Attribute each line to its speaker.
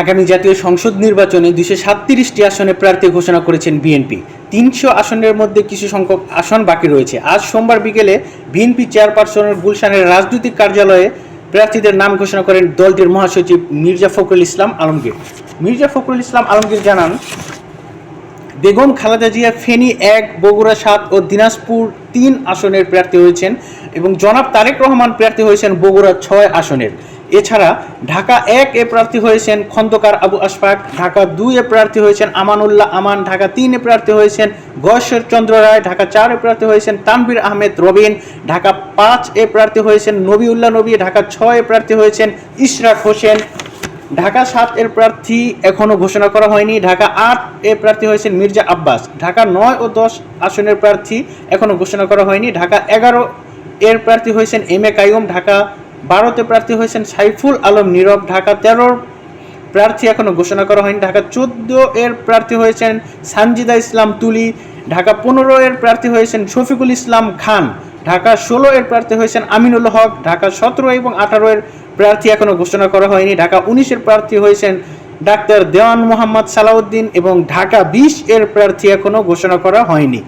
Speaker 1: আগামী জাতীয় সংসদ নির্বাচনে 237টি আসনে প্রার্থী ঘোষণা করেছেন বিএনপি। 300 আসনের মধ্যে কিছু সংখ্যক আসন বাকি রয়েছে। আজ সোমবার বিকেলে বিএনপি চেয়ারপারসনের গুলশানের রাজনৈতিক কার্যালয়ে প্রার্থীদের নাম ঘোষণা করেন দলটির মহাসচিব মির্জা ফখরুল ইসলাম আলমগীর। মির্জা ফখরুল ইসলাম আলমগীর জানান, বেগম খালেদা জিয়া ফেনী 1, বগুড়া 7 ও দিনাজপুর 3 আসনের প্রার্থী হয়েছেন এবং জনাব তারেক রহমান প্রার্থী হয়েছেন বগুড়া 6 আসনের। এছাড়া ঢাকা 1 এ প্রার্থী হয়েছেন খন্দকার আবু আশফাক, ঢাকা 2 এ প্রার্থী হয়েছেন আমানুল্লাহ আমান, ঢাকা 3 এ প্রার্থী হয়েছেন গয়েশ্বর চন্দ্র রায়, ঢাকা 4 এ প্রার্থী হয়েছেন তানভীর আহমেদ রবিন, ঢাকা 5 এ প্রার্থী হয়েছেন নবিউল্লাহ নবী, ঢাকা 6 এ প্রার্থী হয়েছেন ইশরাক হোসেন, ঢাকা 7 এর প্রার্থী এখনও ঘোষণা করা হয়নি, ঢাকা 8 এ প্রার্থী হয়েছেন মির্জা আব্বাস, ঢাকা 9 ও 10 আসনের প্রার্থী এখনও ঘোষণা করা হয়নি, ঢাকা 11 এর প্রার্থী হয়েছেন এম এ কাইয়ুম, ঢাকা 12তে প্রার্থী হয়েছেন সাইফুল আলম নীরব, ঢাকা 13 প্রার্থী এখনও ঘোষণা করা হয়নি, ঢাকা 14 এর প্রার্থী হয়েছেন সানজিদা ইসলাম তুলি, ঢাকা 15 এর প্রার্থী হয়েছেন শফিকুল ইসলাম খান, ঢাকা 16 এর প্রার্থী হয়েছেন আমিনুল হক, ঢাকা 17 এবং 18 এর প্রার্থী এখনও ঘোষণা করা হয়নি, ঢাকা 19 এর প্রার্থী হয়েছেন ডাক্তার দেওয়ান মোহাম্মদ সালাউদ্দিন এবং ঢাকা 20 এর প্রার্থী এখনও ঘোষণা করা হয়নি।